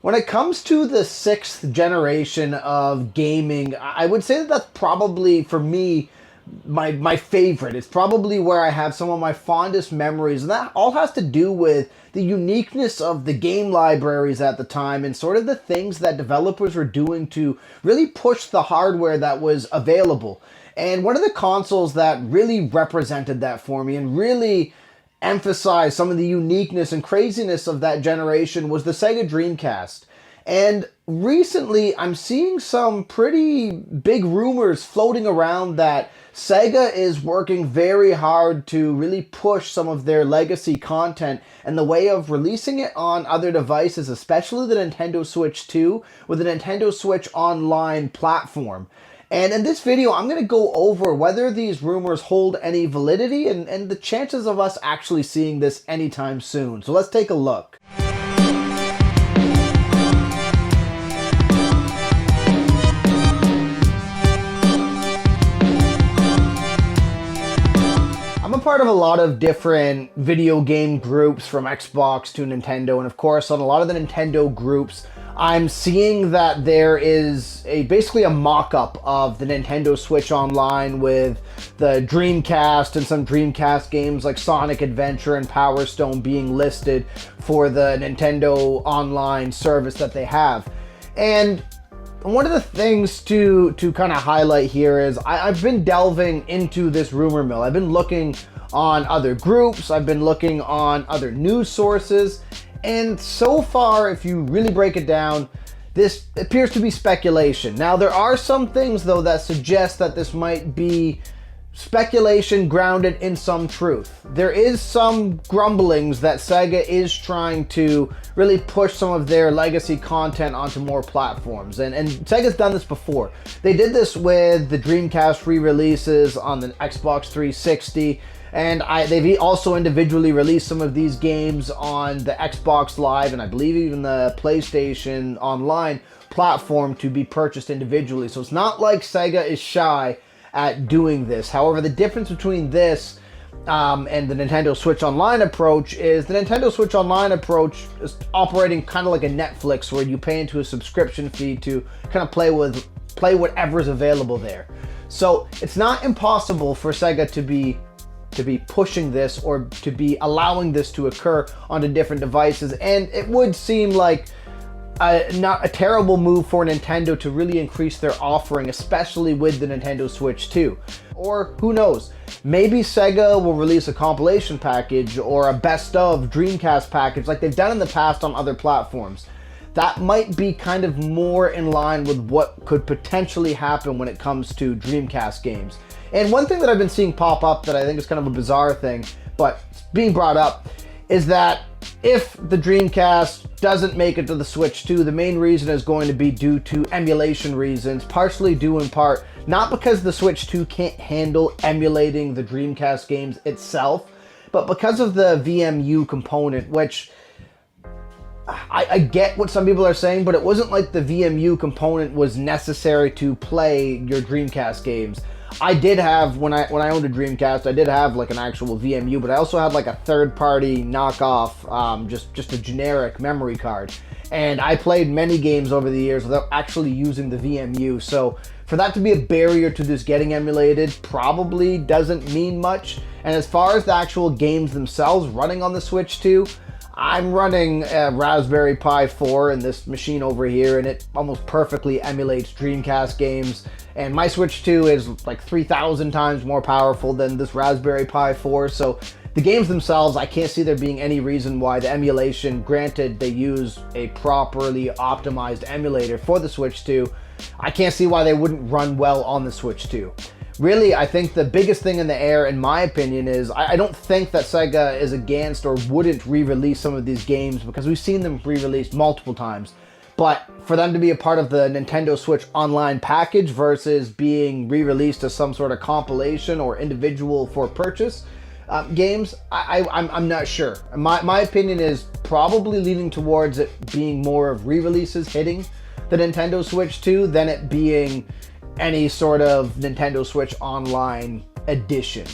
When it comes to the sixth generation of gaming, I would say that that's probably, for me, my favorite. It's probably where I have some of my fondest memories, and that all has to do with the uniqueness of the game libraries at the time and sort of the things that developers were doing to really push the hardware that was available. And one of the consoles that really represented that for me and really emphasize some of the uniqueness and craziness of that generation was the Sega Dreamcast. And recently, I'm seeing some pretty big rumors floating around that Sega is working very hard to really push some of their legacy content in the way of releasing it on other devices, especially the Nintendo Switch 2 with the Nintendo Switch Online platform. And in this video, I'm going to go over whether these rumors hold any validity and the chances of us actually seeing this anytime soon. So let's take a look. I'm a part of a lot of different video game groups from Xbox to Nintendo, and of course on a lot of the Nintendo groups I'm seeing that there is basically a mock-up of the Nintendo Switch Online with the Dreamcast and some Dreamcast games like Sonic Adventure and Power Stone being listed for the Nintendo Online service that they have. And one of the things to kind of highlight here is I've been delving into this rumor mill. I've been looking on other groups, I've been looking on other news sources, and so far, if you really break it down, this appears to be speculation. Now, there are some things, though, that suggest that this might be speculation grounded in some truth. There is some grumblings that Sega is trying to really push some of their legacy content onto more platforms. And Sega's done this before. They did this with the Dreamcast re-releases on the Xbox 360. And they've also individually released some of these games on the Xbox Live and I believe even the PlayStation Online platform to be purchased individually. So it's not like Sega is shy at doing this. However, the difference between this and the Nintendo Switch Online approach is the Nintendo Switch Online approach is operating kind of like a Netflix where you pay into a subscription fee to kind of play whatever's available there. So it's not impossible for Sega to be pushing this or to be allowing this to occur onto different devices, and it would seem like not a terrible move for Nintendo to really increase their offering, especially with the Nintendo Switch 2. Or who knows, maybe Sega will release a compilation package or a best of Dreamcast package like they've done in the past on other platforms. That might be kind of more in line with what could potentially happen when it comes to Dreamcast games. And one thing that I've been seeing pop up that I think is kind of a bizarre thing, but being brought up, is that if the Dreamcast doesn't make it to the Switch 2, the main reason is going to be due to emulation reasons, partially due in part, not because the Switch 2 can't handle emulating the Dreamcast games itself, but because of the VMU component, which I get what some people are saying, but it wasn't like the VMU component was necessary to play your Dreamcast games. I did have, when I owned a Dreamcast, I did have like an actual VMU, but I also had like a third-party knockoff, just a generic memory card. And I played many games over the years without actually using the VMU. So for that to be a barrier to this getting emulated probably doesn't mean much. And as far as the actual games themselves running on the Switch 2, I'm running a Raspberry Pi 4 in this machine over here, and it almost perfectly emulates Dreamcast games. And my Switch 2 is like 3,000 times more powerful than this Raspberry Pi 4. So the games themselves, I can't see there being any reason why the emulation, granted they use a properly optimized emulator for the Switch 2, I can't see why they wouldn't run well on the Switch 2. Really, I think the biggest thing in the air, in my opinion, is I don't think that Sega is against or wouldn't re-release some of these games because we've seen them re-released multiple times. But for them to be a part of the Nintendo Switch Online package versus being re-released as some sort of compilation or individual for purchase games, I'm not sure. My opinion is probably leaning towards it being more of re-releases hitting the Nintendo Switch 2 than it being any sort of Nintendo Switch Online edition.